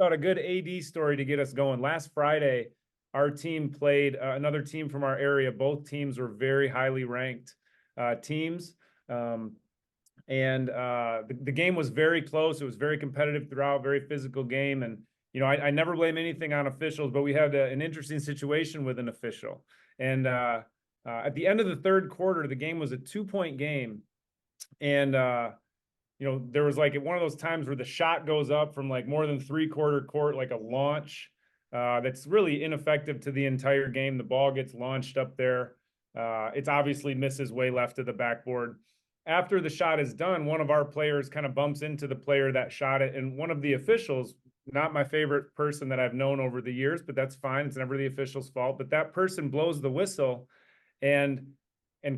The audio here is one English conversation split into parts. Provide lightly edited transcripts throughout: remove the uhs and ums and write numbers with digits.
about a good AD story to get us going. Last Friday, our team played another team from our area. Both teams were very highly ranked teams. The game was very close. It was very competitive throughout, very physical game. And, I never blame anything on officials, but we had an interesting situation with an official. And at the end of the third quarter, the game was a 2-point game. And, there was like one of those times where the shot goes up from like more than 3/4 court, like a launch that's really ineffective to the entire game. The ball gets launched up there. It's obviously misses way left of the backboard. After the shot is done, one of our players kind of bumps into the player that shot it. And one of the officials, not my favorite person that I've known over the years, but that's fine. It's never the official's fault. But that person blows the whistle and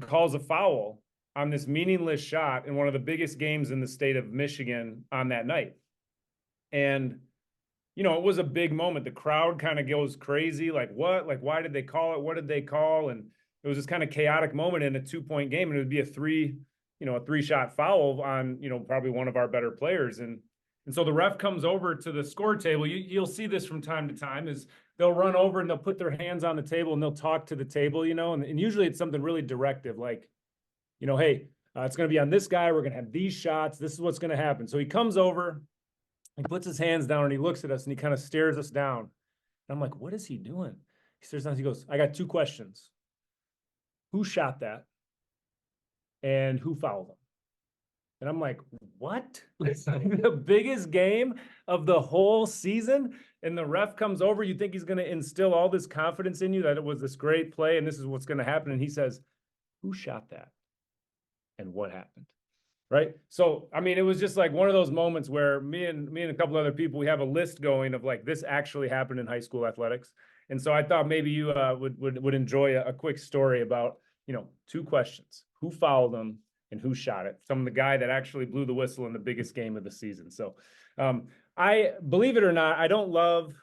calls a foul on this meaningless shot in one of the biggest games in the state of Michigan on that night. And, it was a big moment. The crowd kind of goes crazy. Like, what? Like, why did they call it? What did they call? And it was this kind of chaotic moment in a 2-point game. And it would be a 3-shot foul on, probably one of our better players. And so the ref comes over to the score table. You'll see this from time to time is they'll run over and they'll put their hands on the table and they'll talk to the table, and usually it's something really directive, like, hey, it's going to be on this guy. We're going to have these shots. This is what's going to happen. So he comes over, he puts his hands down and he looks at us and he kind of stares us down. And I'm like, what is he doing? He stares down. He goes, I got 2 questions. Who shot that? And who fouled him? And I'm like, what? It's like the biggest game of the whole season. And the ref comes over. You think he's going to instill all this confidence in you that it was this great play and this is what's going to happen. And he says, who shot that? And what happened? Right. So, I mean, it was just like one of those moments where me and a couple other people, we have a list going of like, this actually happened in high school athletics. And so I thought maybe you would enjoy a quick story about, 2 questions: who fouled them and who shot it? From the guy that actually blew the whistle in the biggest game of the season. So, I believe it or not, I don't love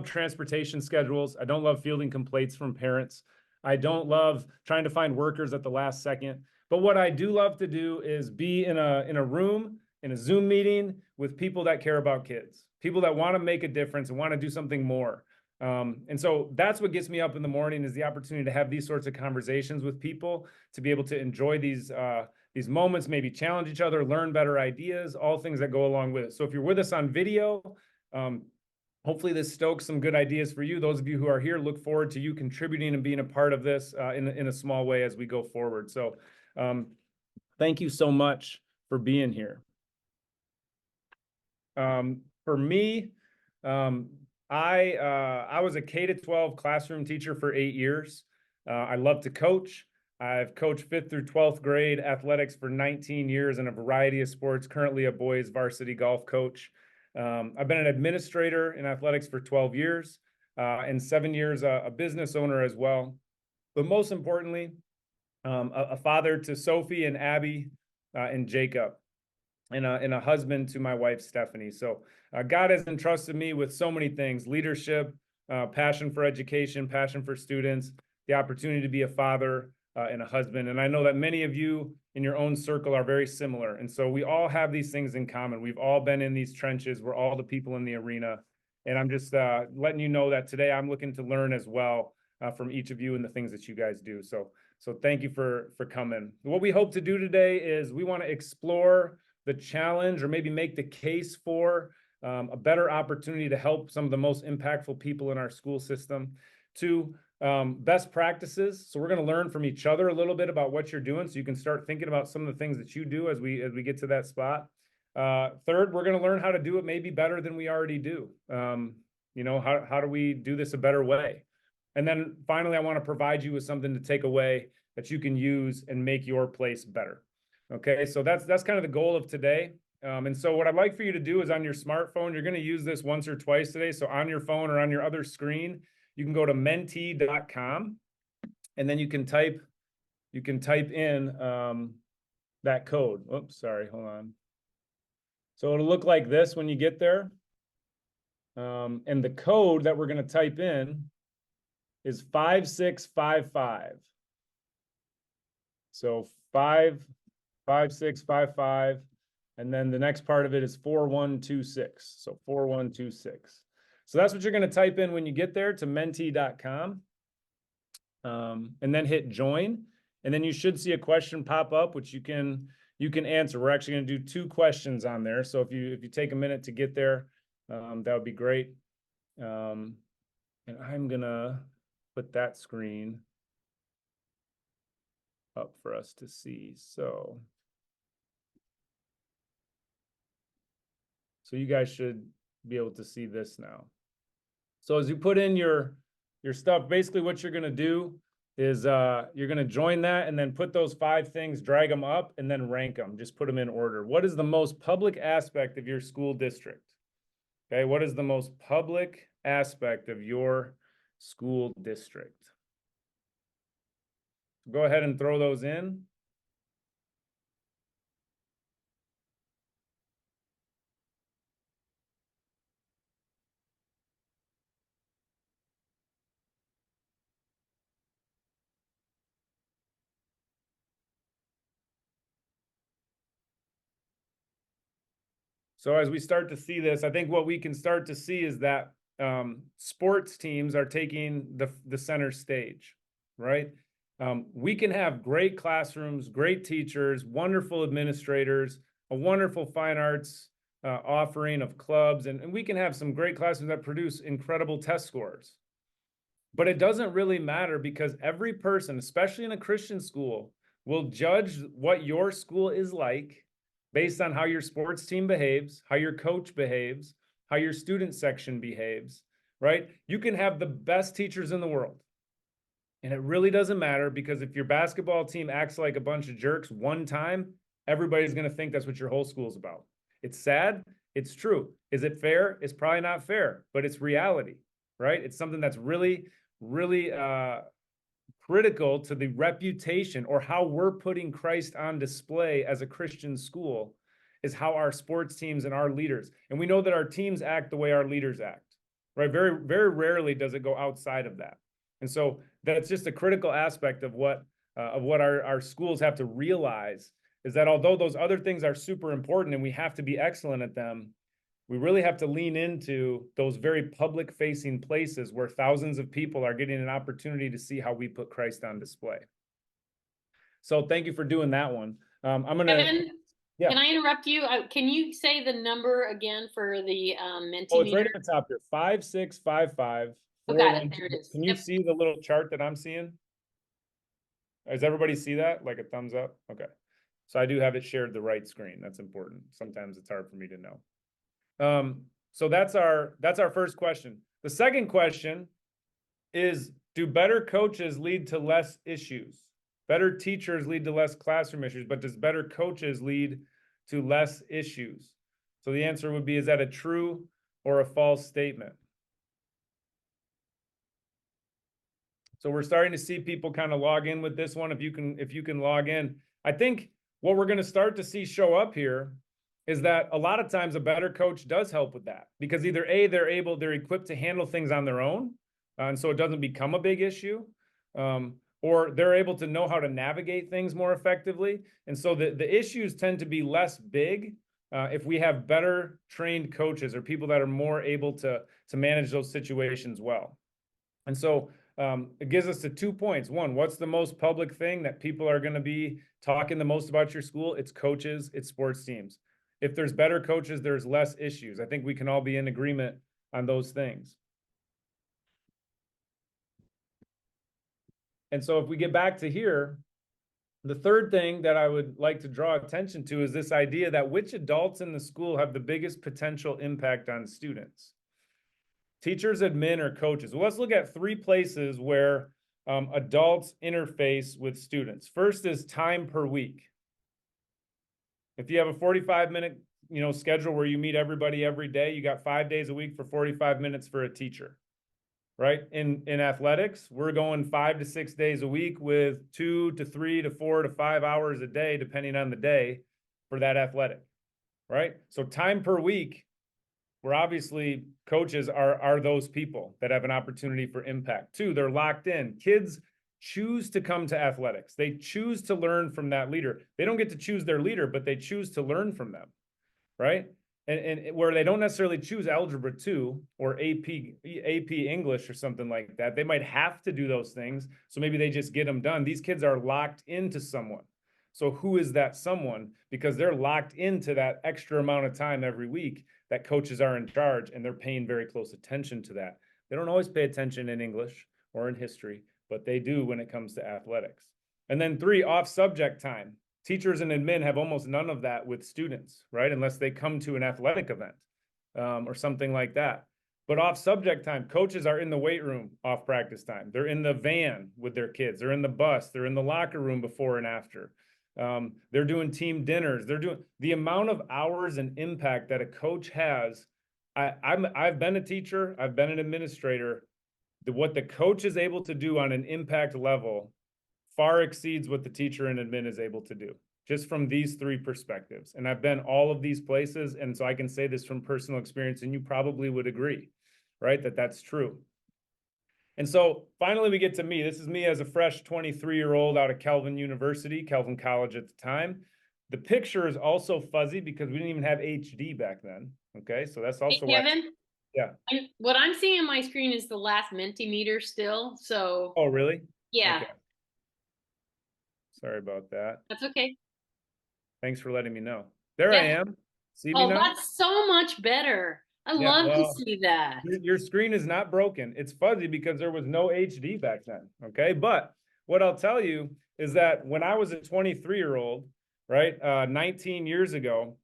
transportation schedules. I don't love fielding complaints from parents. I don't love trying to find workers at the last second. But what I do love to do is be in a room, in a Zoom meeting with people that care about kids, people that want to make a difference and want to do something more. And so that's what gets me up in the morning, is the opportunity to have these sorts of conversations with people, to be able to enjoy these moments, maybe challenge each other, learn better ideas, all things that go along with it. So if you're with us on video, hopefully this stokes some good ideas for you. Those of you who are here, look forward to you contributing and being a part of this in a small way as we go forward. So thank you so much for being here. For me, I was a K-12 classroom teacher for 8 years. I love to coach. I've coached 5th through 12th grade athletics for 19 years in a variety of sports, currently a boys varsity golf coach. I've been an administrator in athletics for 12 years and 7 years a business owner as well. But most importantly, a father to Sophie and Abby and Jacob, and a husband to my wife, Stephanie. So God has entrusted me with so many things: leadership, passion for education, passion for students, the opportunity to be a father and a husband. And I know that many of you in your own circle are very similar. And so we all have these things in common. We've all been in these trenches. We're all the people in the arena. And I'm just letting you know that today I'm looking to learn as well from each of you and the things that you guys do. So thank you for coming. What we hope to do today is we want to explore the challenge, or maybe make the case for a better opportunity to help some of the most impactful people in our school system. To best practices. So we're going to learn from each other a little bit about what you're doing, so you can start thinking about some of the things that you do as we get to that spot. Third, we're going to learn how to do it maybe better than we already do. How do we do this a better way? And then finally, I want to provide you with something to take away that you can use and make your place better. Okay, so that's kind of the goal of today. And so what I'd like for you to do is, on your smartphone, you're going to use this once or twice today. So on your phone or on your other screen, you can go to mentee.com, and then you can type in that code. Oops, sorry, hold on. So it'll look like this when you get there. And the code that we're going to type in is 5655. So 55655, And then the next part of it is 4126. So 4126. So that's what you're going to type in when you get there to menti.com. And then hit join. And then you should see a question pop up, which you can answer. We're actually going to do 2 questions on there. So if you take a minute to get there, that would be great. And I'm going to put that screen up for us to see. So you guys should be able to see this now. So as you put in your stuff, basically what you're going to do is you're going to join that and then put those 5 things, drag them up, and then rank them. Just put them in order. What is the most public aspect of your school district? Okay, what is the most public aspect of your school district? Go ahead and throw those in. So as we start to see this, I think what we can start to see is that sports teams are taking the center stage, right? We can have great classrooms, great teachers, wonderful administrators, a wonderful fine arts offering of clubs, and we can have some great classrooms that produce incredible test scores. But it doesn't really matter because every person, especially in a Christian school, will judge what your school is like based on how your sports team behaves, how your coach behaves, how your student section behaves, right? You can have the best teachers in the world. And it really doesn't matter because if your basketball team acts like a bunch of jerks one time, everybody's going to think that's what your whole school's about. It's sad. It's true. Is it fair? It's probably not fair, but it's reality, right? It's something that's really, really critical to the reputation or how we're putting Christ on display as a Christian school is how our sports teams and our leaders, and we know that our teams act the way our leaders act, right? Very, very rarely does it go outside of that. And so that's just a critical aspect of what our schools have to realize is that although those other things are super important and we have to be excellent at them, we really have to lean into those very public facing places where thousands of people are getting an opportunity to see how we put Christ on display. So thank you for doing that one. I'm going to, Can I interrupt you? Can you say the number again for the Mentimeter? Oh, it's right at the top here, 5655. Oh, got it. There it is. Can you see the little chart that I'm seeing? Does everybody see that? Like a thumbs up? Okay. So I do have it shared the right screen. That's important. Sometimes it's hard for me to know. So that's our first question. The second question is, do better coaches lead to less issues? Better teachers lead to less classroom issues, but does better coaches lead to less issues? So the answer would be, is that a true or a false statement? So we're starting to see people kind of log in with this one. If you can log in, I think what we're going to start to see show up here is that a lot of times a better coach does help with that because either A, they're equipped to handle things on their own, and so it doesn't become a big issue, or they're able to know how to navigate things more effectively. And so the issues tend to be less big if we have better trained coaches or people that are more able to manage those situations well. And so it gives us to 2 points. One, what's the most public thing that people are going to be talking the most about your school? It's coaches, it's sports teams. If there's better coaches, there's less issues. I think we can all be in agreement on those things. And so if we get back to here, the third thing that I would like to draw attention to is this idea that which adults in the school have the biggest potential impact on students? Teachers, admin, or coaches? Well, let's look at 3 places where adults interface with students. First is time per week. If you have a 45-minute, schedule where you meet everybody every day, you got 5 days a week for 45 minutes for a teacher, right? In athletics, we're going 5 to 6 days a week with 2 to 3 to 4 to 5 hours a day, depending on the day, for that athletic, right? So time per week, where obviously coaches are those people that have an opportunity for impact. 2, they're locked in. Kids choose to come to athletics. They choose to learn from that leader. They don't get to choose their leader, but they choose to learn from them. right? And where they don't necessarily choose Algebra 2 or AP English or something like that. They might have to do those things. So maybe they just get them done. These kids are locked into someone. So who is that someone? Because they're locked into that extra amount of time every week that coaches are in charge, and they're paying very close attention to that. They don't always pay attention in English or in history, but they do when it comes to athletics. And then 3, off subject time. Teachers and admin have almost none of that with students, right? Unless they come to an athletic event or something like that. But off subject time, coaches are in the weight room off practice time. They're in the van with their kids. They're in the bus. They're in the locker room before and after. They're doing team dinners. They're doing the amount of hours and impact that a coach has. I've been a teacher. I've been an administrator. What the coach is able to do on an impact level far exceeds what the teacher and admin is able to do, just from these 3 perspectives. And I've been all of these places, and so I can say this from personal experience, and you probably would agree, right, that that's true. And so finally we get to me. This is me as a fresh 23-year-old out of Kelvin University, Kelvin College at the time. The picture is also fuzzy because we didn't even have HD back then, okay? So that's also Hey, Kevin, yeah. what I'm seeing on my screen is the last Mentimeter still, so. Oh, really? Yeah. Okay. Sorry about that. That's okay. Thanks for letting me know. There Yeah. I am. See me Oh, now? that's so much better. I Yeah, love to well, see that. your screen is not broken. It's fuzzy because there was no HD back then, okay? But what I'll tell you is that when I was a 23-year-old, right, 19 years ago,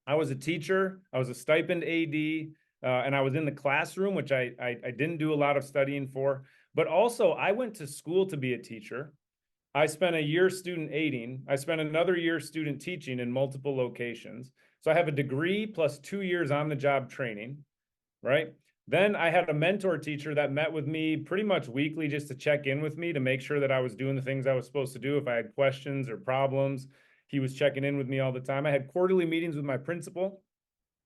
I was a teacher, I was a stipend AD, and I was in the classroom, which I didn't do a lot of studying for. But also, I went to school to be a teacher. I spent a year student aiding. I spent another year student teaching in multiple locations. So I have a degree plus 2 years on the job training, right? Then I had a mentor teacher that met with me pretty much weekly just to check in with me to make sure that I was doing the things I was supposed to do. If I had questions or problems, he was checking in with me all the time. I had quarterly meetings with my principal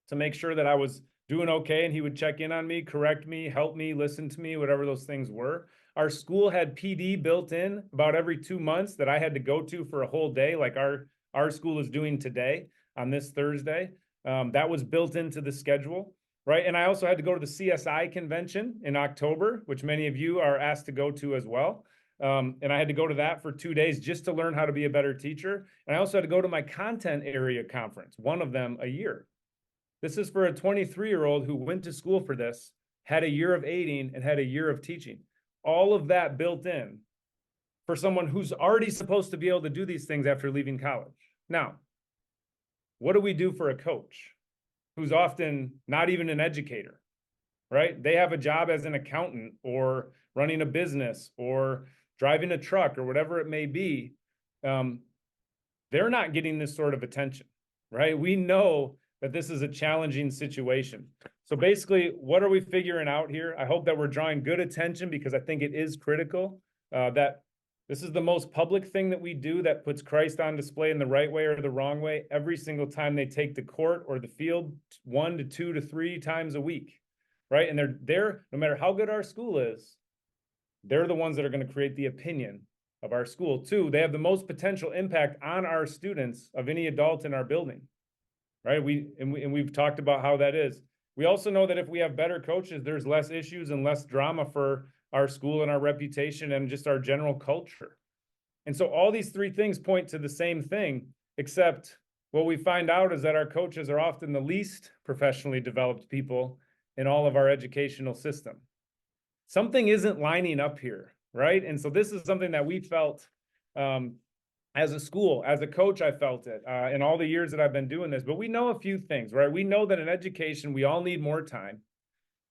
to make sure that I was doing okay, and he would check in on me, correct me, help me, listen to me, whatever those things were. Our school had PD built in about every 2 months that I had to go to for a whole day, like our school is doing today on this Thursday. That was built into the schedule, right? And I also had to go to the CSI convention in October, which many of you are asked to go to as well. And I had to go to that for 2 days just to learn how to be a better teacher. And I also had to go to my content area conference, one of them a year. This is for a 23-year-old who went to school for this, had a year of aiding, and had a year of teaching. All of that built in for someone who's already supposed to be able to do these things after leaving college. Now, what do we do for a coach who's often not even an educator, right? They have a job as an accountant or running a business or driving a truck or whatever it may be. They're not getting this sort of attention, right? We know that this is a challenging situation. So basically, what are we figuring out here? I hope that we're drawing good attention because I think it is critical that this is the most public thing that we do that puts Christ on display in the right way or the wrong way every single time they take the court or the field 1 to 2 to 3 times a week, right? And they're no matter how good our school is, they're the ones that are going to create the opinion of our school. 2, they have the most potential impact on our students of any adult in our building, right? We've talked about how that is. We also know that if we have better coaches, there's less issues and less drama for our school and our reputation and just our general culture. And so all these 3 things point to the same thing, except what we find out is that our coaches are often the least professionally developed people in all of our educational system. Something isn't lining up here, right? And so this is something that we felt as a school, as a coach, I felt it in all the years that I've been doing this. But we know a few things, right? We know that in education, we all need more time,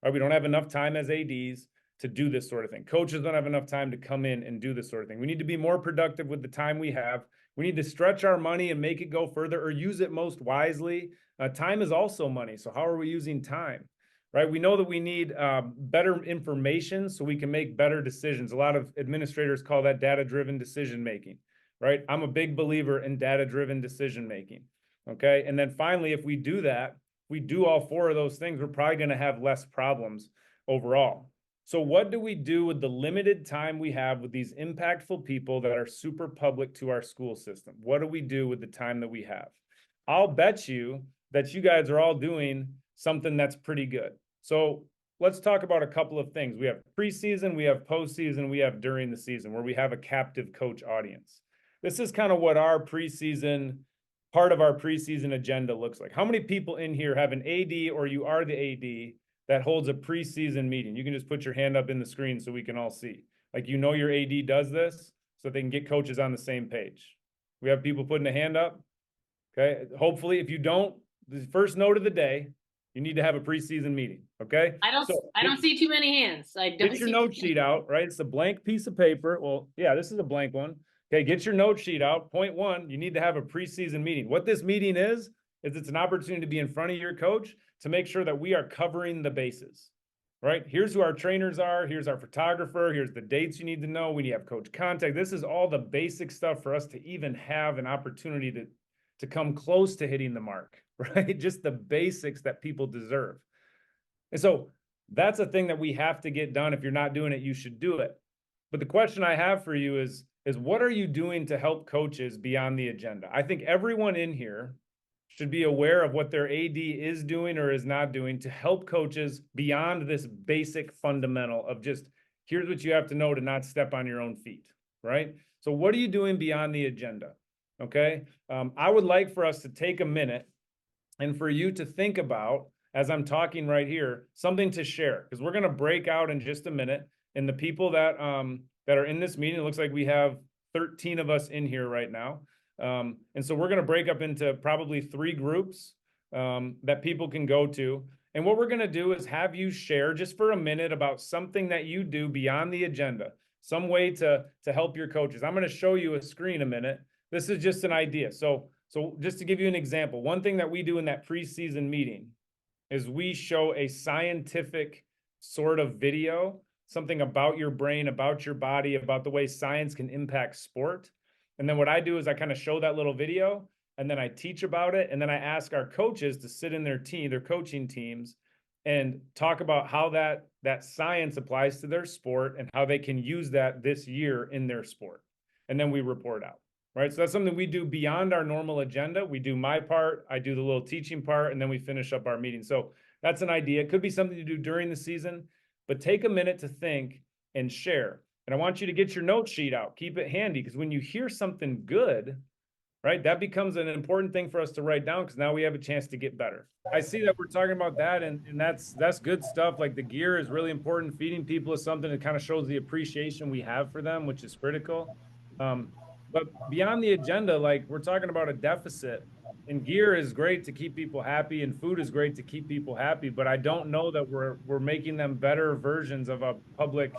right? We don't have enough time as ADs to do this sort of thing. Coaches don't have enough time to come in and do this sort of thing. We need to be more productive with the time we have. We need to stretch our money and make it go further or use it most wisely. Time is also money. So how are we using time? Right? We know that we need better information so we can make better decisions. A lot of administrators call that data-driven decision making, right? I'm a big believer in data-driven decision making, okay? And then finally, if we do that, we do all 4 of those things, we're probably going to have less problems overall. So what do we do with the limited time we have with these impactful people that are super public to our school system? What do we do with the time that we have? I'll bet you that you guys are all doing something that's pretty good. So let's talk about a couple of things. We have preseason, we have postseason, we have during the season, where we have a captive coach audience. This is kind of what our preseason, part of our preseason agenda looks like. How many people in here have an AD, or you are the AD, that holds a preseason meeting? You can just put your hand up in the screen so we can all see. Like, you know, your AD does this so they can get coaches on the same page. We have people putting a hand up. Okay. Hopefully, if you don't, the first note of the day, you need to have a preseason meeting. Okay. I don't see too many hands. I don't Get your see note sheet out, right? It's a blank piece of paper. Well, yeah, this is a blank one. Okay, get your note sheet out. Point one, you need to have a preseason meeting. What this meeting is it's an opportunity to be in front of your coach to make sure that we are covering the bases, right? Here's who our trainers are. Here's our photographer. Here's the dates you need to know. We need to have coach contact. This is all the basic stuff for us to even have an opportunity to come close to hitting the mark, right? Just the basics that people deserve. And so that's a thing that we have to get done. If you're not doing it, you should do it. But the question I have for you is what are you doing to help coaches beyond the agenda? I think everyone in here should be aware of what their AD is doing or is not doing to help coaches beyond this basic fundamental of just, here's what you have to know to not step on your own feet, right? So what are you doing beyond the agenda? Okay. I would like for us to take a minute and for you to think about, as I'm talking right here, something to share, because we're going to break out in just a minute. And the people that are in this meeting, it looks like we have 13 of us in here right now. And so we're going to break up into probably 3 groups that people can go to. And what we're going to do is have you share just for a minute about something that you do beyond the agenda, some way to help your coaches. I'm going to show you a screen a minute. This is just an idea. So just to give you an example, one thing that we do in that preseason meeting is we show a scientific sort of video, something about your brain, about your body, about the way science can impact sport. And then what I do is I kind of show that little video, and then I teach about it. And then I ask our coaches to sit in their coaching teams, and talk about how that science applies to their sport and how they can use that this year in their sport. And then we report out. Right. So that's something we do beyond our normal agenda. We do my part, I do the little teaching part, and then we finish up our meeting. So that's an idea. It could be something to do during the season, but take a minute to think and share. And I want you to get your note sheet out. Keep it handy, because when you hear something good, right, that becomes an important thing for us to write down, because now we have a chance to get better. I see that we're talking about that, and that's good stuff. Like, the gear is really important. Feeding people is something that kind of shows the appreciation we have for them, which is critical. But beyond the agenda, like, we're talking about a deficit, and gear is great to keep people happy, and food is great to keep people happy. But I don't know that we're making them better versions of a public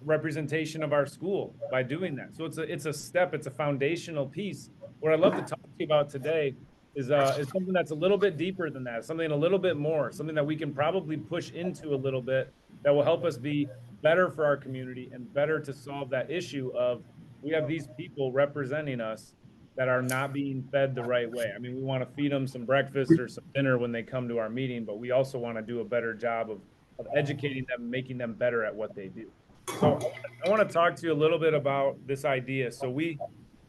representation of our school by doing that. So it's a step, it's a foundational piece. What I'd love to talk to you about today is something that's a little bit deeper than that, something a little bit more, something that we can probably push into a little bit that will help us be better for our community and better to solve that issue of, we have these people representing us that are not being fed the right way. I mean, we want to feed them some breakfast or some dinner when they come to our meeting, but we also want to do a better job of educating them, making them better at what they do. So I want to talk to you a little bit about this idea. So we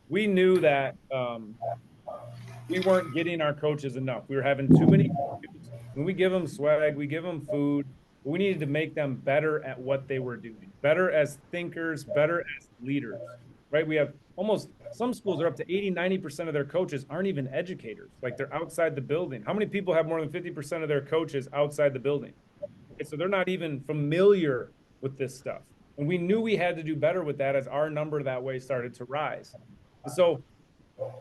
knew that we weren't getting our coaches enough. We were having too many coaches. When we give them swag, we give them food, but we needed to make them better at what they were doing, better as thinkers, better as leaders. Right? We have some schools are up to 80-90% of their coaches aren't even educators. Like, they're outside the building. How many people have more than 50% of their coaches outside the building? Okay, so they're not even familiar with this stuff. And we knew we had to do better with that as our number that way started to rise. And so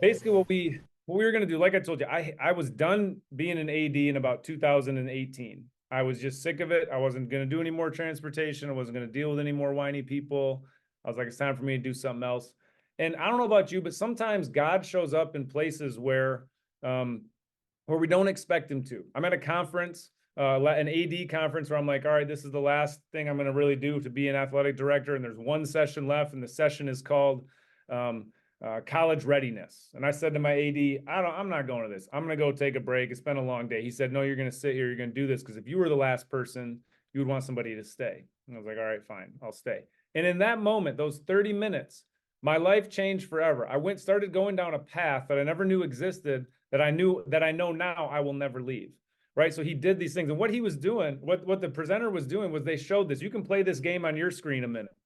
basically what we were going to do, like I told you, I was done being an AD in about 2018. I was just sick of it. I wasn't going to do any more transportation. I wasn't going to deal with any more whiny people. I was like, it's time for me to do something else. And I don't know about you, but sometimes God shows up in places where we don't expect him to. I'm at a conference, an AD conference, where I'm like, all right, this is the last thing I'm going to really do to be an athletic director. And there's one session left, and the session is called college readiness. And I said to my AD, I'm not going to this. I'm going to go take a break. It's been a long day. He said, no, you're going to sit here. You're going to do this, because if you were the last person, you would want somebody to stay. And I was like, all right, fine, I'll stay. And in that moment, those 30 minutes, my life changed forever. I started going down a path that I never knew existed, that I know now I will never leave. Right. So he did these things. And what he was doing, what the presenter was doing was they showed this. You can play this game on your screen a minute.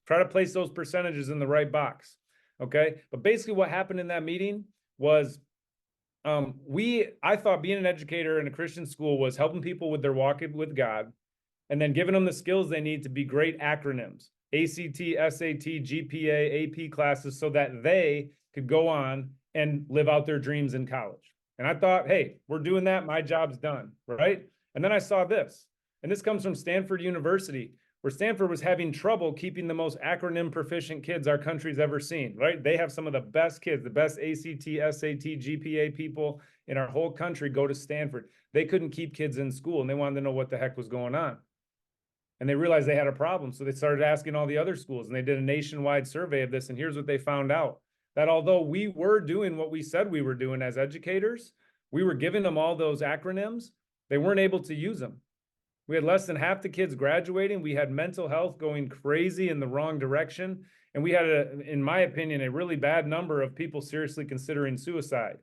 Try to place those percentages in the right box. Okay. But basically what happened in that meeting was I thought being an educator in a Christian school was helping people with their walk with God and then giving them the skills they need to be great acronyms, ACT, SAT, GPA, AP classes, so that they could go on and live out their dreams in college. And I thought, hey, we're doing that. My job's done, right? And then I saw this, and this comes from Stanford University, where Stanford was having trouble keeping the most acronym proficient kids our country's ever seen, right? They have some of the best kids, the best ACT, SAT, GPA people in our whole country go to Stanford. They couldn't keep kids in school, and they wanted to know what the heck was going on. And they realized they had a problem. So they started asking all the other schools, and they did a nationwide survey of this. And here's what they found out: that although we were doing what we said we were doing as educators, we were giving them all those acronyms, they weren't able to use them. We had less than half the kids graduating. We had mental health going crazy in the wrong direction. And we had, in my opinion, a really bad number of people seriously considering suicide.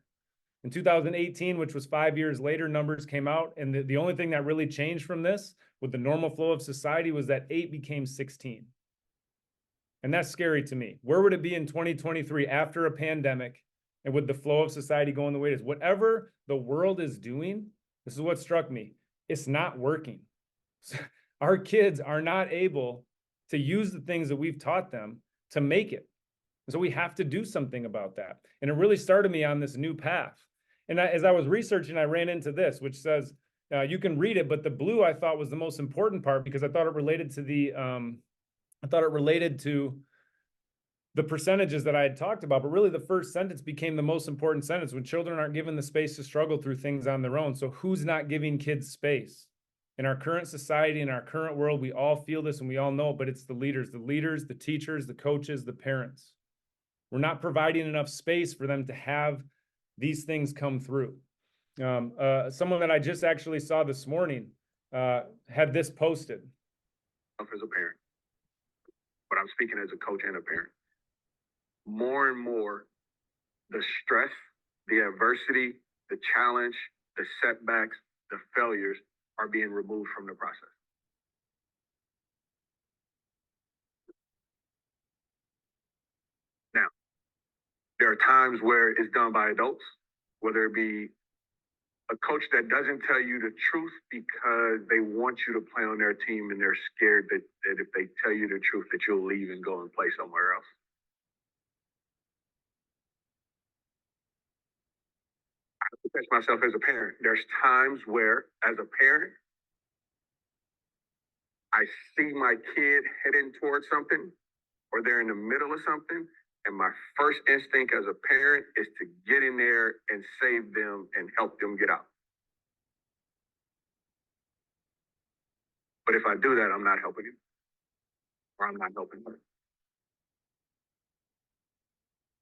In 2018, which was 5 years later, numbers came out. And the only thing that really changed from this with the normal flow of society was that 8 became 16. And that's scary to me. Where would it be in 2023 after a pandemic and with the flow of society going the way it is? Whatever the world is doing, this is what struck me. It's not working. Our kids are not able to use the things that we've taught them to make it. So we have to do something about that. And it really started me on this new path. And as I was researching, I ran into this, which says, you can read it, but the blue I thought was the most important part because I thought it related to the percentages that I had talked about, but really the first sentence became the most important sentence: when children aren't given the space to struggle through things on their own. So who's not giving kids space? In our current society, in our current world, we all feel this and we all know it, but it's the leaders, the teachers, the coaches, the parents. We're not providing enough space for them to have these things come through. Someone that I just actually saw this morning had this posted. As a parent, but I'm speaking as a coach and a parent. More and more, the stress, the adversity, the challenge, the setbacks, the failures are being removed from the process. Now, there are times where it's done by adults, whether it be a coach that doesn't tell you the truth because they want you to play on their team and they're scared that if they tell you the truth that you'll leave and go and play somewhere else. I have to catch myself as a parent. There's times where, as a parent, I see my kid heading towards something or they're in the middle of something, and my first instinct as a parent is to get in there and save them and help them get out. But if I do that, I'm not helping him, or I'm not helping her.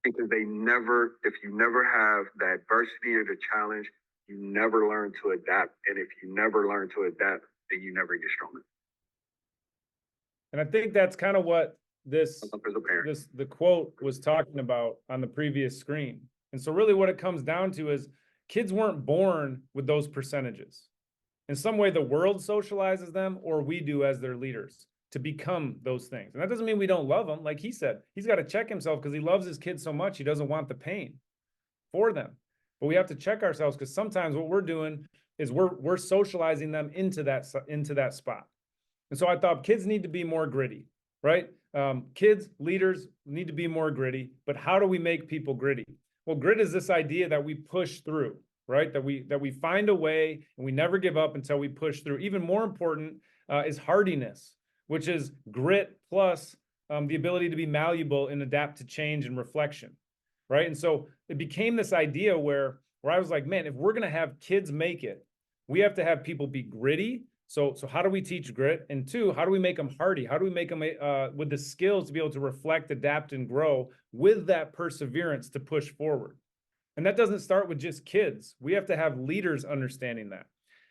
Because if you never have the adversity or the challenge, you never learn to adapt. And if you never learn to adapt, then you never get stronger. And I think that's kind of what the quote was talking about on the previous screen. And so really what it comes down to is kids weren't born with those percentages. In some way, the world socializes them, or we do as their leaders, to become those things. And that doesn't mean we don't love them. Like he said, he's got to check himself because he loves his kids so much. He doesn't want the pain for them. But we have to check ourselves, because sometimes what we're doing is we're socializing them into that spot. And so I thought kids need to be more gritty, right? Kids, leaders need to be more gritty, but how do we make people gritty? Well, grit is this idea that we push through, right? That we find a way and we never give up until we push through. Even more important is hardiness, which is grit plus the ability to be malleable and adapt to change and reflection, right? And so it became this idea where I was like, man, if we're going to have kids make it, we have to have people be gritty. So how do we teach grit? And two, how do we make them hardy? How do we make them with the skills to be able to reflect, adapt, and grow with that perseverance to push forward? And that doesn't start with just kids. We have to have leaders understanding that.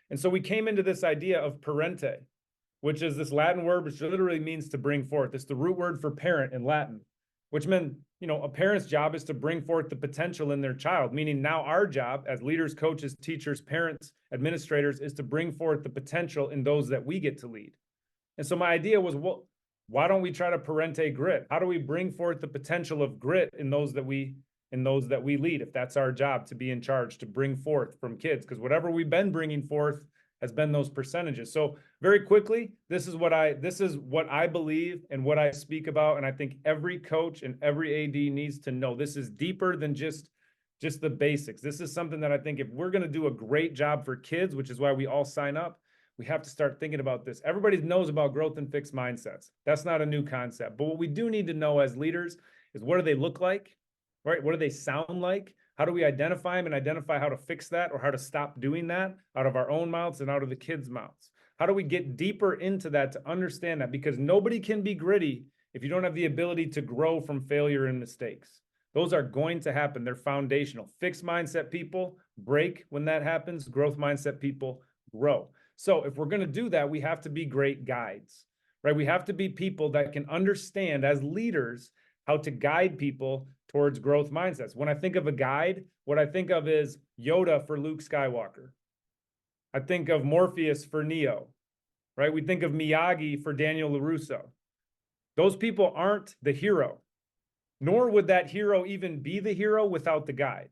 And so we came into this idea of parente, which is this Latin word which literally means to bring forth. It's the root word for parent in Latin. which meant, a parent's job is to bring forth the potential in their child, meaning now our job as leaders, coaches, teachers, parents, administrators is to bring forth the potential in those that we get to lead. And so my idea was, well, why don't we try to parente grit? How do we bring forth the potential of grit in those that we lead, if that's our job, to be in charge, to bring forth from kids? Because whatever we've been bringing forth has been those percentages. So very quickly, this is what I believe and what I speak about. And I think every coach and every AD needs to know this is deeper than just the basics. This is something that I think if we're going to do a great job for kids, which is why we all sign up, we have to start thinking about this. Everybody knows about growth and fixed mindsets. That's not a new concept. But what we do need to know as leaders is, what do they look like, right? What do they sound like? How do we identify them and identify how to fix that or how to stop doing that out of our own mouths and out of the kids' mouths? How do we get deeper into that to understand that? Because nobody can be gritty if you don't have the ability to grow from failure and mistakes. Those are going to happen. They're foundational. Fixed mindset people break when that happens. Growth mindset people grow. So if we're going to do that, we have to be great guides, right? We have to be people that can understand as leaders how to guide people towards growth mindsets. When I think of a guide, what I think of is Yoda for Luke Skywalker. I think of Morpheus for Neo, right? We think of Miyagi for Daniel LaRusso. Those people aren't the hero, nor would that hero even be the hero without the guide,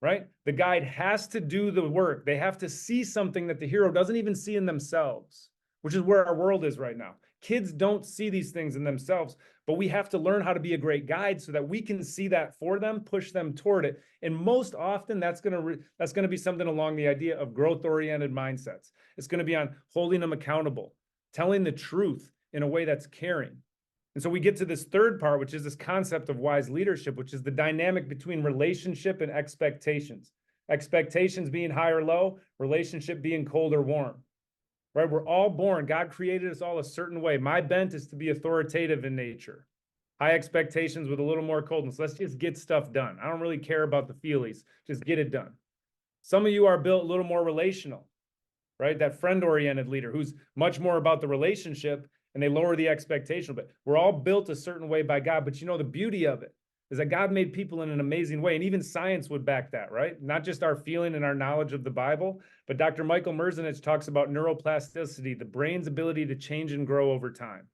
right? The guide has to do the work. They have to see something that the hero doesn't even see in themselves, which is where our world is right now. Kids don't see these things in themselves, but we have to learn how to be a great guide so that we can see that for them, push them toward it. And most often that's going to be something along the idea of growth-oriented mindsets. It's going to be on holding them accountable, telling the truth in a way that's caring. And so we get to this third part, which is this concept of wise leadership, which is the dynamic between relationship and expectations. Expectations being high or low, relationship being cold or warm. Right? We're all born. God created us all a certain way. My bent is to be authoritative in nature. High expectations with a little more coldness. Let's just get stuff done. I don't really care about the feelies. Just get it done. Some of you are built a little more relational, right? That friend-oriented leader who's much more about the relationship, and they lower the expectation. But we're all built a certain way by God. But the beauty of it is that God made people in an amazing way. And even science would back that, right? Not just our feeling and our knowledge of the Bible, but Dr. Michael Merzenich talks about neuroplasticity, the brain's ability to change and grow over time.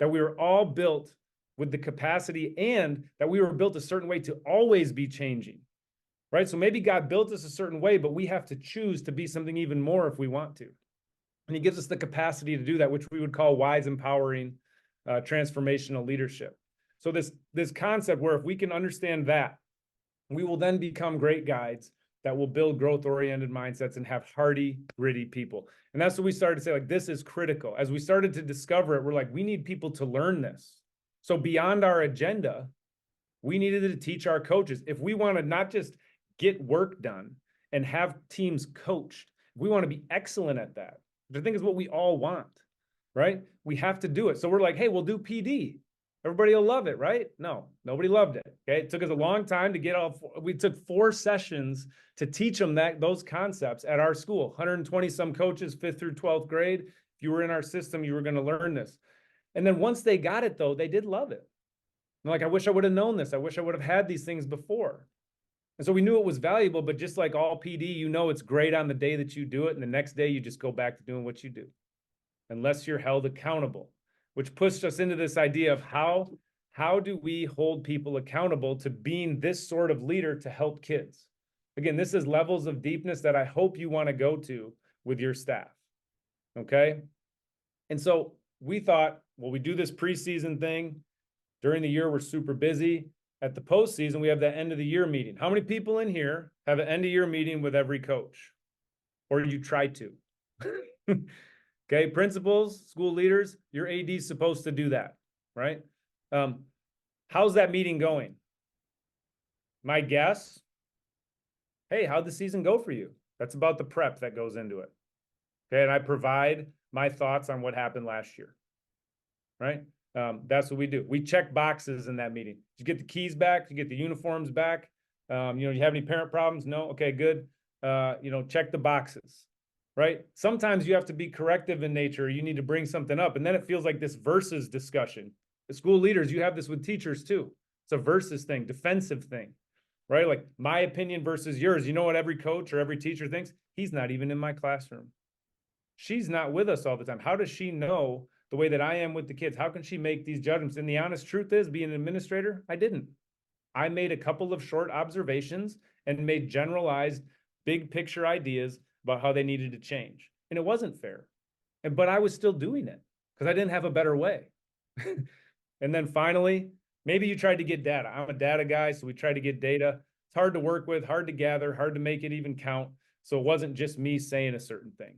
That we were all built with the capacity, and that we were built a certain way to always be changing, right? So maybe God built us a certain way, but we have to choose to be something even more if we want to. And he gives us the capacity to do that, which we would call wise, empowering, transformational leadership. So this concept where if we can understand that, we will then become great guides that will build growth-oriented mindsets and have hardy, gritty people. And that's what we started to say, like, this is critical. As we started to discover it, we're like, we need people to learn this. So beyond our agenda, we needed to teach our coaches. If we want to not just get work done and have teams coached, if we want to be excellent at that, which I think is what we all want, right? We have to do it. So we're like, hey, we'll do PD. Everybody will love it, right? No, nobody loved it. Okay. It took us a long time to get we took 4 sessions to teach them those concepts at our school. 120 some coaches, 5th through 12th grade. If you were in our system, you were going to learn this. And then once they got it though, they did love it. And like, I wish I would have known this. I wish I would have had these things before. And so we knew it was valuable, but just like all PD, it's great on the day that you do it. And the next day you just go back to doing what you do, unless you're held accountable. Which pushed us into this idea of how do we hold people accountable to being this sort of leader to help kids? Again, this is levels of deepness that I hope you want to go to with your staff, okay? And so we thought, well, we do this preseason thing. During the year, we're super busy. At the postseason, we have the end of the year meeting. How many people in here have an end of year meeting with every coach? Or you try to? Okay, principals, school leaders, your AD is supposed to do that, right? How's that meeting going? My guess, hey, how'd the season go for you? That's about the prep that goes into it. Okay, and I provide my thoughts on what happened last year, right? That's what we do. We check boxes in that meeting. Did you get the keys back? Did you get the uniforms back? You have any parent problems? No? Okay, good. Check the boxes. Right? Sometimes you have to be corrective in nature. You need to bring something up. And then it feels like this versus discussion. school leaders, you have this with teachers too. It's a versus thing, defensive thing, right? Like my opinion versus yours. You know what every coach or every teacher thinks? He's not even in my classroom. She's not with us all the time. How does she know the way that I am with the kids? How can she make these judgments? And the honest truth is, being an administrator, I didn't. I made a couple of short observations and made generalized big picture ideas about how they needed to change. And it wasn't fair. But I was still doing it because I didn't have a better way. And then finally, maybe you tried to get data. I'm a data guy, so we tried to get data. It's hard to work with, hard to gather, hard to make it even count. So it wasn't just me saying a certain thing,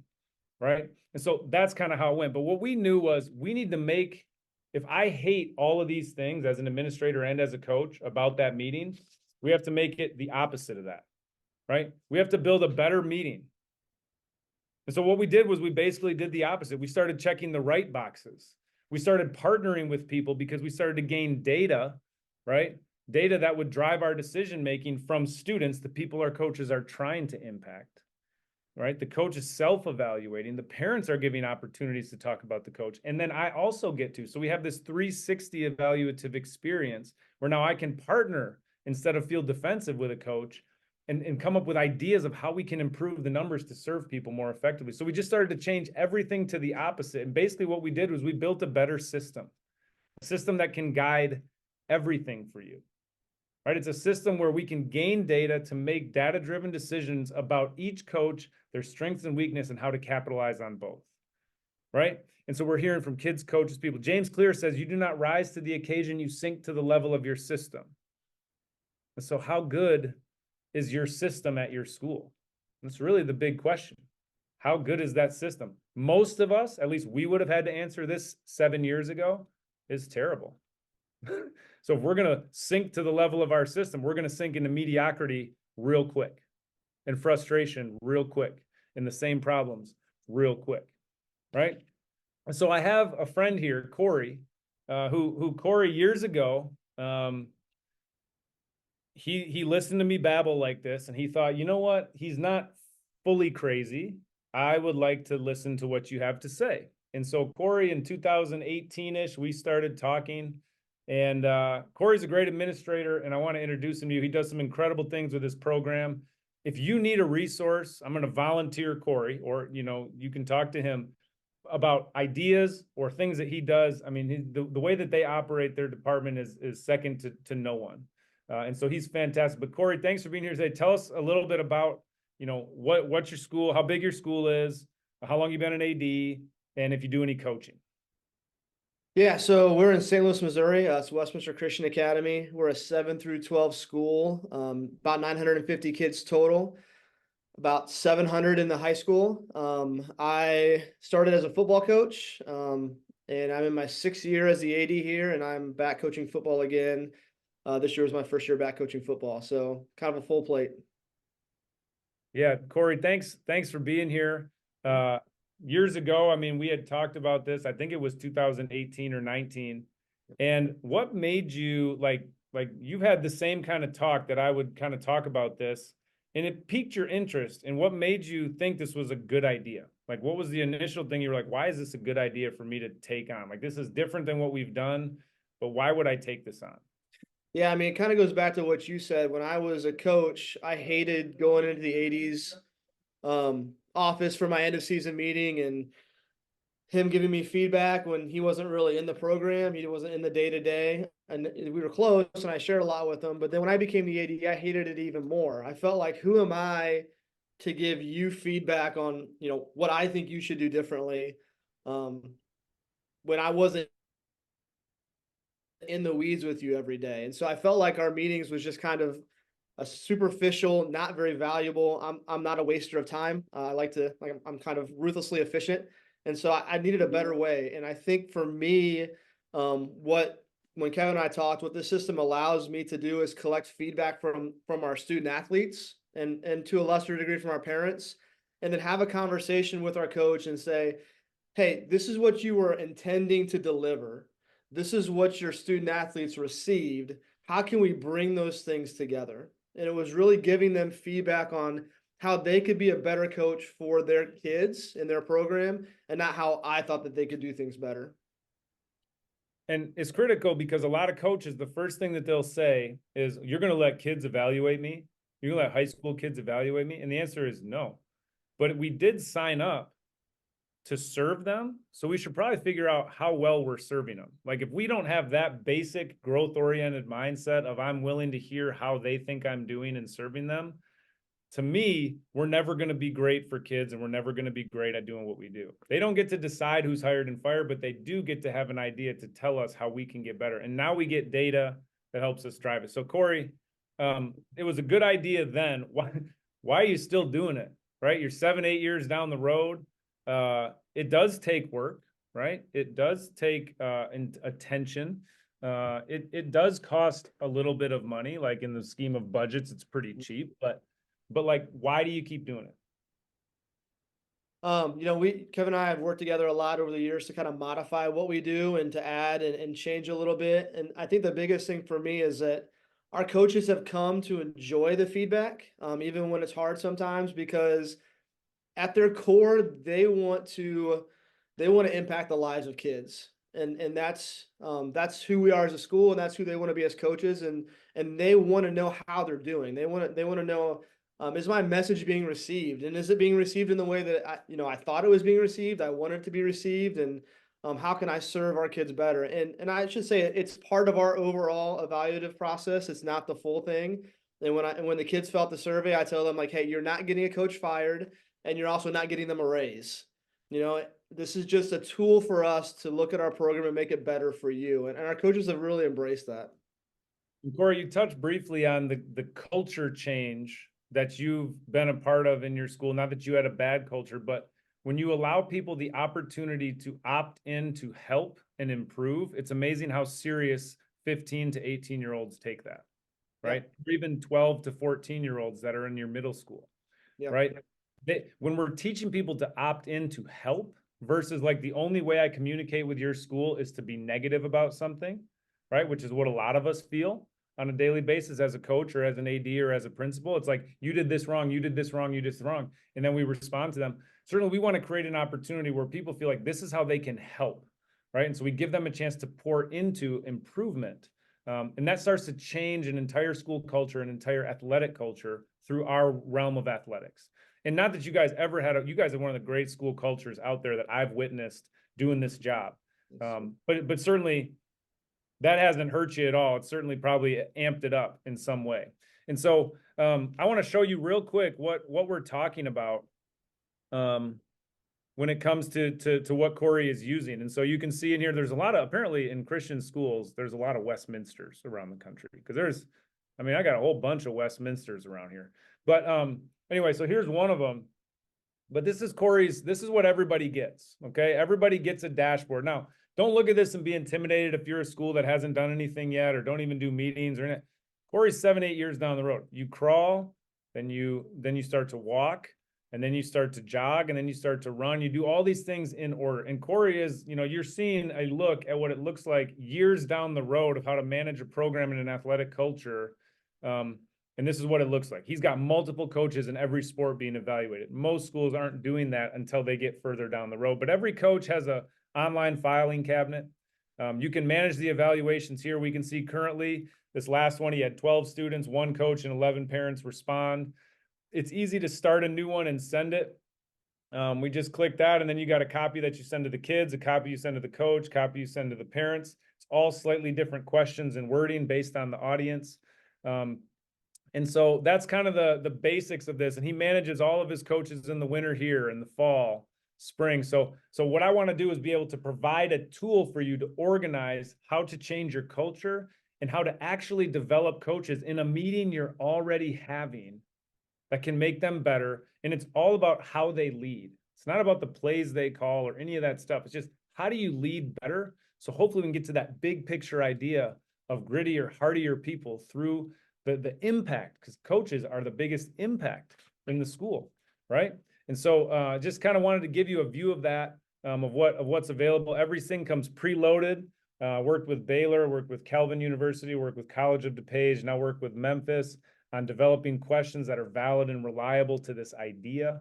right? And so that's kind of how it went. But what we knew was we need to make, if I hate all of these things as an administrator and as a coach about that meeting, we have to make it the opposite of that, right? We have to build a better meeting. And so what we did was we basically did the opposite. We started checking the right boxes. We started partnering with people because we started to gain data, right? Data that would drive our decision-making from students, the people our coaches are trying to impact, right? The coach is self-evaluating. The parents are giving opportunities to talk about the coach. And then I also get to. So we have this 360 evaluative experience where now I can partner instead of feel defensive with a coach and come up with ideas of how we can improve the numbers to serve people more effectively. So we just started to change everything to the opposite. And basically what we did was we built a better system, a system that can guide everything for you, right? It's a system where we can gain data to make data-driven decisions about each coach, their strengths and weakness, and how to capitalize on both, right? And so we're hearing from kids, coaches, people. James Clear says, you do not rise to the occasion, you sink to the level of your system. And so how good is your system at your school? That's really the big question. How good is that system? Most of us, at least we would have had to answer this 7 years ago, is terrible. So if we're going to sink to the level of our system, we're going to sink into mediocrity real quick and frustration real quick and the same problems real quick, right? And so I have a friend here, Cory, who Cory years ago, he listened to me babble like this and he thought, you know what? He's not fully crazy. I would like to listen to what you have to say. And so Cory, in 2018-ish, we started talking. And Cory's a great administrator, and I want to introduce him to you. He does some incredible things with his program. If you need a resource, I'm going to volunteer Cory, or you can talk to him about ideas or things that he does. I mean, the way that they operate their department is second to no one. And so he's fantastic. But Cory, thanks for being here today. Tell us a little bit about, what's your school, how big your school is, how long you've been an AD, and if you do any coaching. Yeah, so we're in St. Louis, Missouri. It's Westminster Christian Academy. We're a 7 through 12 school, about 950 kids total, about 700 in the high school. I started as a football coach, and I'm in my 6th year as the AD here, and I'm back coaching football again. This year was my first year back coaching football, so kind of a full plate. Yeah, Cory, thanks for being here. Years ago, I mean, we had talked about this. I think it was 2018 or 19. And what made you like you've had the same kind of talk that I would kind of talk about this, and it piqued your interest. And what made you think this was a good idea? Like, what was the initial thing you were like, why is this a good idea for me to take on? Like, this is different than what we've done, but why would I take this on? Yeah, I mean, it kind of goes back to what you said. When I was a coach, I hated going into the 80s office for my end of season meeting and him giving me feedback when he wasn't really in the program. He wasn't in the day-to-day, and we were close and I shared a lot with him. But then when I became the AD, I hated it even more. I felt like, who am I to give you feedback on, what I think you should do differently, when I wasn't in the weeds with you every day. And so I felt like our meetings was just kind of a superficial, not very valuable. I'm not a waster of time. I'm kind of ruthlessly efficient. And so I needed a better way. And I think for me, when Kevin and I talked, what this system allows me to do is collect feedback from our student athletes and to a lesser degree from our parents, and then have a conversation with our coach and say, hey, this is what you were intending to deliver. This is what your student athletes received. How can we bring those things together? And it was really giving them feedback on how they could be a better coach for their kids in their program, and not how I thought that they could do things better. And it's critical because a lot of coaches, the first thing that they'll say is, you're going to let kids evaluate me? You're going to let high school kids evaluate me? And the answer is no. But we did sign up to serve them. So we should probably figure out how well we're serving them. Like if we don't have that basic growth-oriented mindset of I'm willing to hear how they think I'm doing and serving them, to me, we're never going to be great for kids and we're never going to be great at doing what we do. They don't get to decide who's hired and fired, but they do get to have an idea to tell us how we can get better. And now we get data that helps us drive it. So Cory, it was a good idea then. Why are you still doing it? Right? You're 7-8 years down the road. It does take work, right? It does take attention. It does cost a little bit of money. Like in the scheme of budgets, it's pretty cheap, but like, why do you keep doing it? You know, Kevin and I have worked together a lot over the years to kind of modify what we do and to add and change a little bit. And I think the biggest thing for me is that our coaches have come to enjoy the feedback, even when it's hard sometimes, because at their core, they want to impact the lives of kids. And that's who we are as a school, and that's who they want to be as coaches. And they want to know how they're doing. They want to know, is my message being received? And is it being received in the way that I thought it was being received? I want it to be received. And how can I serve our kids better? And I should say it's part of our overall evaluative process. It's not the full thing. And when the kids fill out the survey, I tell them like, hey, you're not getting a coach fired, and you're also not getting them a raise. You know, this is just a tool for us to look at our program and make it better for you. And our coaches have really embraced that. And Cory, you touched briefly on the culture change that you've been a part of in your school. Not that you had a bad culture, but when you allow people the opportunity to opt in to help and improve, it's amazing how serious 15 to 18-year-olds take that, right? Or even 12 to 14-year-olds that are in your middle school, right? When we're teaching people to opt in to help versus like the only way I communicate with your school is to be negative about something, right? Which is what a lot of us feel on a daily basis as a coach or as an AD or as a principal. It's like, you did this wrong, you did this wrong, you did this wrong. And then we respond to them. Certainly we want to create an opportunity where people feel like this is how they can help, right? And so we give them a chance to pour into improvement. And that starts to change an entire school culture, an entire athletic culture through our realm of athletics. And not that you guys ever had, you guys are one of the great school cultures out there that I've witnessed doing this job. But certainly that hasn't hurt you at all. It's certainly probably amped it up in some way. And so I want to show you real quick what we're talking about when it comes to what Cory is using. And so you can see in here, there's a lot of, apparently in Christian schools, there's a lot of Westminsters around the country. Because I got a whole bunch of Westminsters around here. But anyway, so here's one of them. But this is Cory's, this is what everybody gets, okay? Everybody gets a dashboard. Now, don't look at this and be intimidated if you're a school that hasn't done anything yet or don't even do meetings or anything. Cory's 7-8 years down the road. You crawl, then you start to walk, and then you start to jog, and then you start to run. You do all these things in order. And Cory is, you're seeing a look at what it looks like years down the road of how to manage a program in an athletic culture. And this is what it looks like. He's got multiple coaches in every sport being evaluated. Most schools aren't doing that until they get further down the road. But every coach has a online filing cabinet. You can manage the evaluations here. We can see currently this last one, he had 12 students, 1 coach, and 11 parents respond. It's easy to start a new one and send it. We just click that, and then you got a copy that you send to the kids, a copy you send to the coach, copy you send to the parents. It's all slightly different questions and wording based on the audience. And so that's kind of the basics of this. And he manages all of his coaches in the winter here, in the fall, spring. So what I want to do is be able to provide a tool for you to organize how to change your culture and how to actually develop coaches in a meeting you're already having that can make them better. And it's all about how they lead. It's not about the plays they call or any of that stuff. It's just, how do you lead better? So hopefully we can get to that big picture idea of grittier, hardier people through the impact, because coaches are the biggest impact in the school, right? And so just kind of wanted to give you a view of that, of what's available. Everything comes preloaded. Worked with Baylor, worked with Calvin University, worked with College of DuPage, now work with Memphis on developing questions that are valid and reliable to this idea.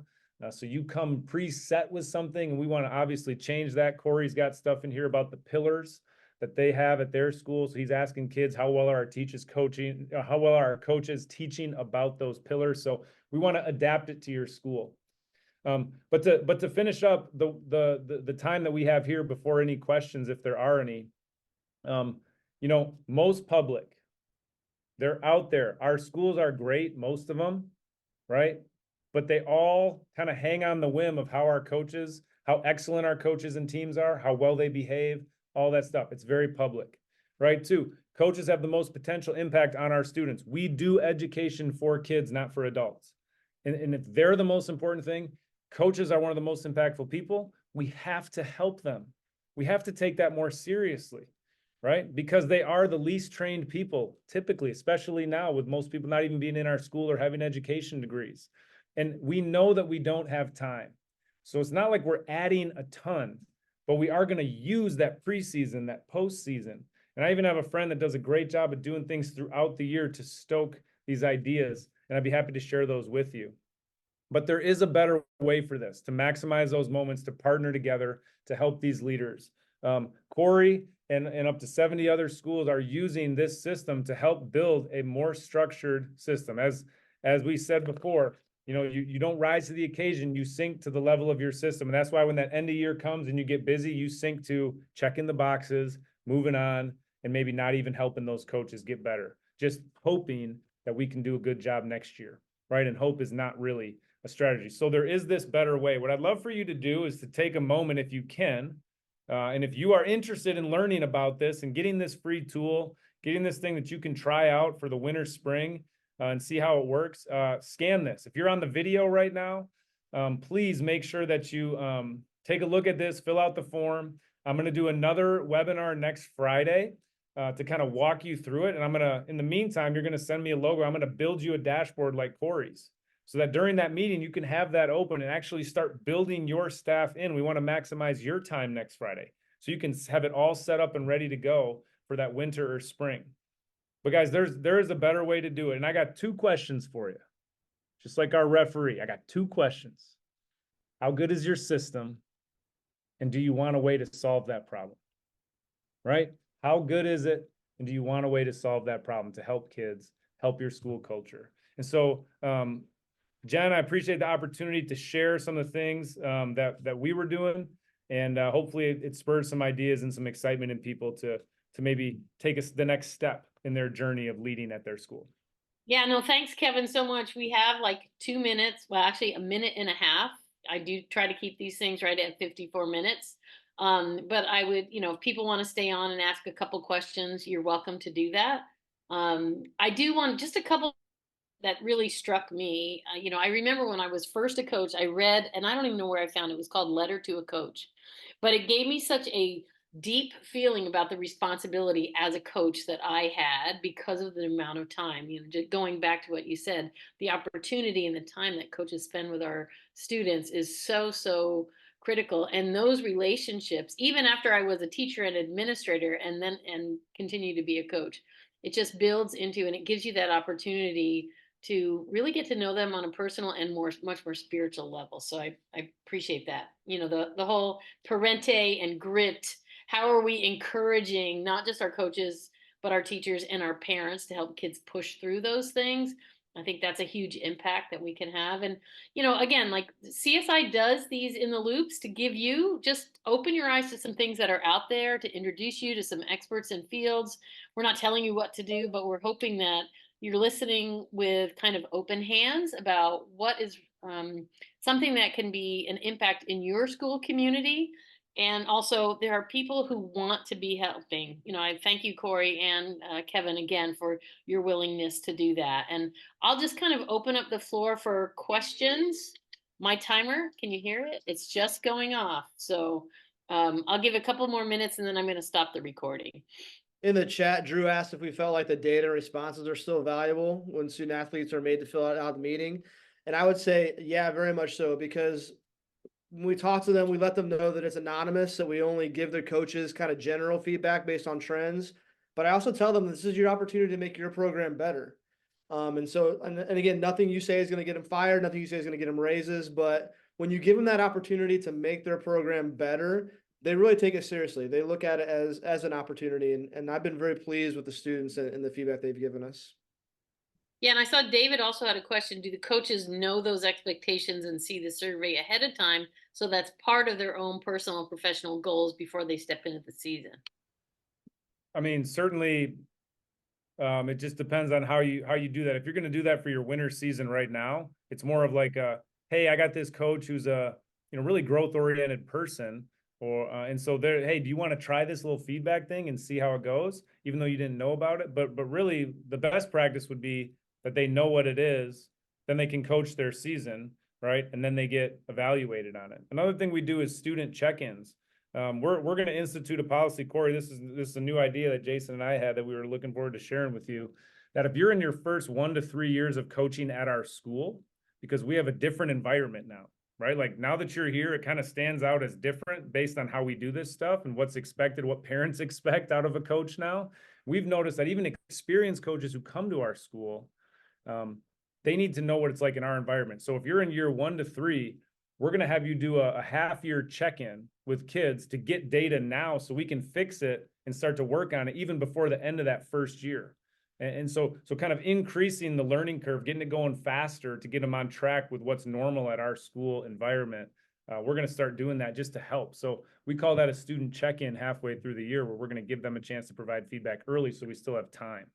So you come preset with something, and we want to obviously change that. Cory's got stuff in here about the pillars that they have at their school. So he's asking kids, how well are our teachers coaching, how well are our coaches teaching about those pillars? So we want to adapt it to your school. But to finish up the time that we have here before any questions, if there are any, you know, most public, they're out there. Our schools are great, most of them, right? But they all kind of hang on the whim of how our coaches, how excellent our coaches and teams are, how well they behave, all that stuff. It's very public, right? Too, coaches have the most potential impact on our students. We do education for kids, not for adults. And if they're the most important thing, coaches are one of the most impactful people. We have to help them. We have to take that more seriously, right? Because they are the least trained people, typically, especially now with most people not even being in our school or having education degrees. And we know that we don't have time. So it's not like we're adding a ton, but we are going to use that preseason, that postseason. And I even have a friend that does a great job of doing things throughout the year to stoke these ideas. And I'd be happy to share those with you. But there is a better way for this, to maximize those moments, to partner together, to help these leaders. Cory and up to 70 other schools are using this system to help build a more structured system. As we said before, you know, you don't rise to the occasion, you sink to the level of your system. And that's why when that end of year comes and you get busy, you sink to checking the boxes, moving on, and maybe not even helping those coaches get better. Just hoping that we can do a good job next year, right? And hope is not really a strategy. So there is this better way. What I'd love for you to do is to take a moment, if you can, and if you are interested in learning about this and getting this free tool, getting this thing that you can try out for the winter, spring, and see how it works, scan this. If you're on the video right now, please make sure that you take a look at this, fill out the form. I'm going to do another webinar next Friday to kind of walk you through it. And I'm going to, in the meantime, you're going to send me a logo. I'm going to build you a dashboard like Cory's, so that during that meeting, you can have that open and actually start building your staff in. We want to maximize your time next Friday, so you can have it all set up and ready to go for that winter or spring. But guys, there is a better way to do it. And I got 2 questions for you. Just like our referee, I got 2 questions. How good is your system? And do you want a way to solve that problem? Right? How good is it? And do you want a way to solve that problem, to help kids, help your school culture? And so, Jen, I appreciate the opportunity to share some of the things that we were doing. And hopefully it spurred some ideas and some excitement in people to maybe take us the next step in their journey of leading at their school. Yeah, no, thanks, Kevin, so much. We have like 2 minutes, well, actually 1.5 minutes. I do try to keep these things right at 54 minutes. But I would, you know, if people want to stay on and ask a couple questions, you're welcome to do that. I do want just a couple that really struck me. You know, I remember when I was first a coach, I read, and I don't even know where I found it. It was called Letter to a Coach, but it gave me such a deep feeling about the responsibility as a coach that I had because of the amount of time, you know, just going back to what you said, the opportunity and the time that coaches spend with our students is so critical. And those relationships, even after I was a teacher and administrator and continue to be a coach, it just builds into, and it gives you that opportunity to really get to know them on a personal and much more spiritual level. So I appreciate that. You know, the whole parente and grit. How are we encouraging not just our coaches, but our teachers and our parents to help kids push through those things? I think that's a huge impact that we can have. And, you know, again, like CSI does these in the loops to give you, just open your eyes to some things that are out there, to introduce you to some experts in fields. We're not telling you what to do, but we're hoping that you're listening with kind of open hands about what is something that can be an impact in your school community. And also, there are people who want to be helping. You know, I thank you, Cory and Kevin, again, for your willingness to do that. And I'll just kind of open up the floor for questions. My timer, can you hear it? It's just going off. So I'll give a couple more minutes and then I'm going to stop the recording. In the chat, Drew asked if we felt like the data and responses are still valuable when student athletes are made to fill out the meeting. And I would say, yeah, very much so, because when we talk to them, we let them know that it's anonymous. So we only give their coaches kind of general feedback based on trends. But I also tell them this is your opportunity to make your program better. And again, nothing you say is going to get them fired. Nothing you say is going to get them raises. But when you give them that opportunity to make their program better, they really take it seriously. They look at it as an opportunity, and I've been very pleased with the students and the feedback they've given us. Yeah, and I saw David also had a question. Do the coaches know those expectations and see the survey ahead of time so that's part of their own personal and professional goals before they step into the season? I mean, certainly, it just depends on how you do that. If you're going to do that for your winter season right now, it's more of like hey, I got this coach who's a really growth oriented person, or and so they're, hey, do you want to try this little feedback thing and see how it goes, even though you didn't know about it? But really, the best practice would be that they know what it is, then they can coach their season, right? And then they get evaluated on it. Another thing we do is student check-ins. We're going to institute a policy, Cory. This is a new idea that Jason and I had that we were looking forward to sharing with you. That if you're in your first 1 to 3 years of coaching at our school, because we have a different environment now, right? Like now that you're here, it kind of stands out as different based on how we do this stuff and what's expected, what parents expect out of a coach now. We've noticed that even experienced coaches who come to our school, they need to know what it's like in our environment. So if you're in year 1 to 3, we're going to have you do a half-year check-in with kids to get data now so we can fix it and start to work on it even before the end of that first year. And so kind of increasing the learning curve, getting it going faster to get them on track with what's normal at our school environment. We're going to start doing that just to help. So we call that a student check-in halfway through the year, where we're going to give them a chance to provide feedback early so we still have time.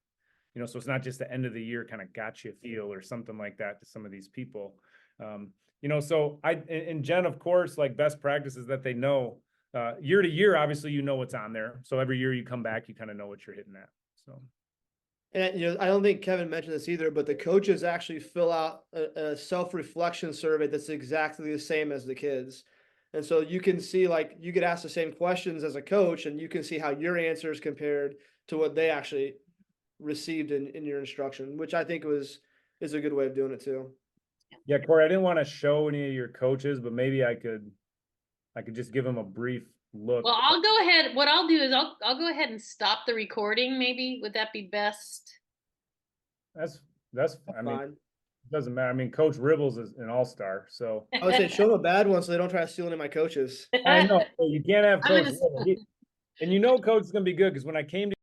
So it's not just the end of the year kind of gotcha feel or something like that to some of these people. So and Jen, of course, like best practices that they know year to year, obviously, what's on there. So every year you come back, you kind of know what you're hitting at. So. And I don't think Kevin mentioned this either, but the coaches actually fill out a self-reflection survey that's exactly the same as the kids. And so you can see, like, you could ask the same questions as a coach, and you can see how your answers compared to what they actually received in your instruction, which I think is a good way of doing it too. Yeah, Cory, I didn't want to show any of your coaches, but maybe I could just give them a brief look. Well, I'll go ahead. What I'll do is I'll go ahead and stop the recording. Maybe would that be best? That's I mean, Fine. it doesn't matter. I mean, Coach Ribbles is an all-star, so I would say show them a bad one so they don't try to steal any of my coaches. I know you can't have I'm Coach gonna- Ribbles. And Coach is gonna be good because when I came to